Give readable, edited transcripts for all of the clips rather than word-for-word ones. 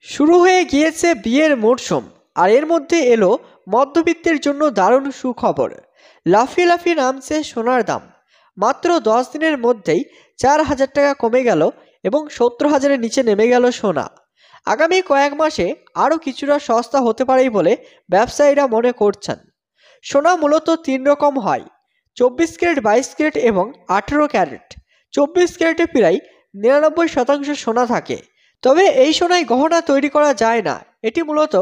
শুরু হয়ে গিয়েছে বিয়ের মরশুম, আর এর মধ্যে এলো মধ্যবিত্তের জন্য দারুণ সুখবর। লাফিয়ে লাফিয়ে নামছে সোনার দাম। মাত্র 10 দিনের মধ্যেই 4,000 টাকা কমে গেল এবং 70,000-এর নিচে নেমে গেল সোনা। আগামী কয়েক মাসে আরও কিছুটা সস্তা হতে পারে বলে ব্যবসায়ীরা মনে করছেন। সোনা মূলত 3 রকম হয়: 24 ক্যারেট, 22 ক্যারেট এবং 18 ক্যারেট। 24 ক্যারেটে প্রায় 99% সোনা থাকে। তবে এই সোনায় গহনা তৈরি করা যায় না, এটি মূলত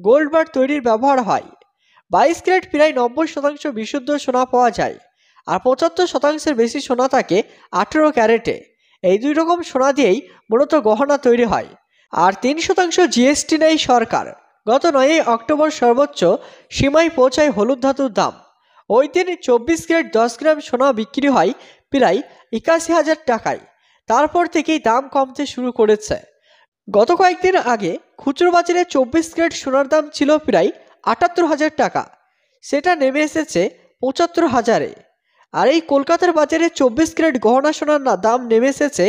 গোল্ড বার তৈরির ব্যবহার হয়। 22 ক্যারেট প্রায় 90% বিশুদ্ধ সোনা পাওয়া যায়, আর 75%-এর বেশি সোনা থাকে 18 ক্যারেটে। এই 2 রকম সোনা দিয়েই মূলত গহনা তৈরি হয়। আর 3% জিএসটি নেয় সরকার। গত 9ই অক্টোবর সর্বোচ্চ সীমায় পৌঁছায় হলুদ ধাতুর দাম। ওই দিন 24 ক্যারেট 10 গ্রাম সোনা বিক্রি হয় প্রায় 81,000 টাকায়। তারপর থেকেই দাম কমতে শুরু করেছে। গত কয়েকদিন আগে খুচরো বাজারে 24 ক্যারেট সোনার দাম ছিল প্রায় 78,000 টাকা, সেটা নেমে এসেছে 75,000-এ। আর এই কলকাতার বাজারে 24 ক্যারেট গহনা সোনার দাম নেমে এসেছে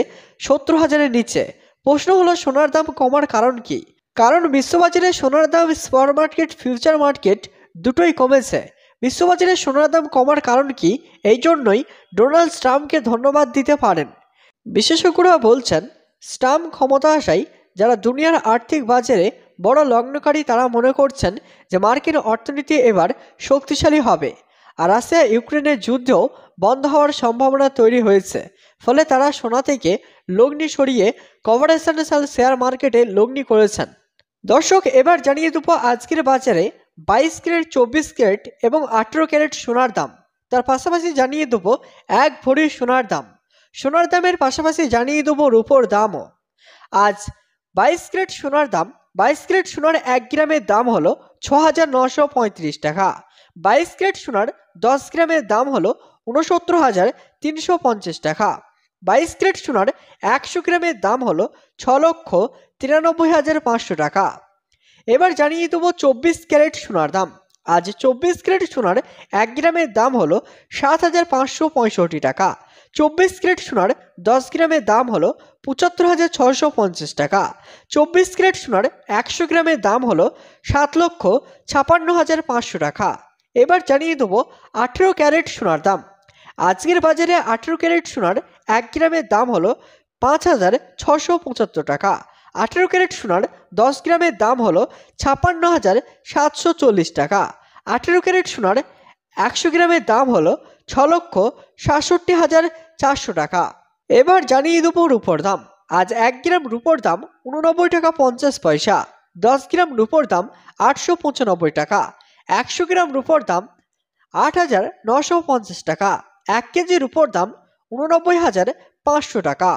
70,000-এর নিচে। প্রশ্ন হলো, সোনার দাম কমার কারণ কি? কারণ বিশ্ববাজারে সোনার দাম স্পট মার্কেট, ফিউচার মার্কেট দুটোই কমেছে। বিশ্ববাজারে সোনার দাম কমার কারণ কি? এই জন্যই ডোনাল্ড ট্রাম্পকে ধন্যবাদ দিতে পারেন। বিশেষজ্ঞরা বলছেন, ট্রাম্প ক্ষমতা আসায় যারা দুনিয়ার আর্থিক বাজারে বড় লগ্নকারী, তারা মনে করছেন যে মার্কিন অর্থনীতি এবার শক্তিশালী হবে। আর রাশিয়া ইউক্রেনের যুদ্ধও বন্ধ হওয়ার সম্ভাবনা তৈরি হয়েছে। ফলে তারা সোনা থেকে লগ্নি সরিয়ে কভারেশনাল শেয়ার মার্কেটে লগ্নি করেছেন। দর্শক, এবার জানিয়ে দেবো আজকের বাজারে 22 ক্যারেট, 24 ক্যারেট এবং 18 ক্যারেট সোনার দাম। তার পাশাপাশি জানিয়ে দেবো 1 ভরি সোনার দাম। সোনার দামের পাশাপাশি জানিয়ে দেবো রূপোর দামও। আজ 22 ক্যারেট সোনার দাম, 22 ক্যারেট সোনার 1 গ্রামের দাম হলো 6,935 টাকা। 22 ক্যারেট সোনার 10 গ্রামের দাম হলো 69,350 টাকা। 22 ক্যারেট সোনার 100 গ্রামের দাম হলো 6,93,500 টাকা। এবার জানিয়ে দেবো 24 ক্যারেট সোনার দাম। আজ 24 ক্যারেট সোনার 1 গ্রামের দাম হলো 7,565 টাকা। 24 ক্যারেট সোনার 10 গ্রামের দাম হলো 75,650 টাকা। 24 ক্যারেট সোনার 100 গ্রামের দাম হলো 7,56,500 টাকা। এবার জানিয়ে দেবো 18 ক্যারেট সোনার দাম। আজকের বাজারে 18 ক্যারেট সোনার 1 গ্রামের দাম হলো 5,675 টাকা। 18 ক্যারেট সোনার 10 গ্রামের দাম হলো 56,740 টাকা। 18 ক্যারেট সোনার 100 গ্রামের দাম হলো 6,67,400 টাকা। এবার জানিয়ে দেবো রূপোর দাম। আজ 1 গ্রাম রূপোর দাম 89 টাকা 50 পয়সা। 10 গ্রাম রূপোর দাম 895 টাকা। 100 গ্রাম রূপোর দাম 8,950 টাকা। 1 কেজি রূপোর দাম 89,500 টাকা।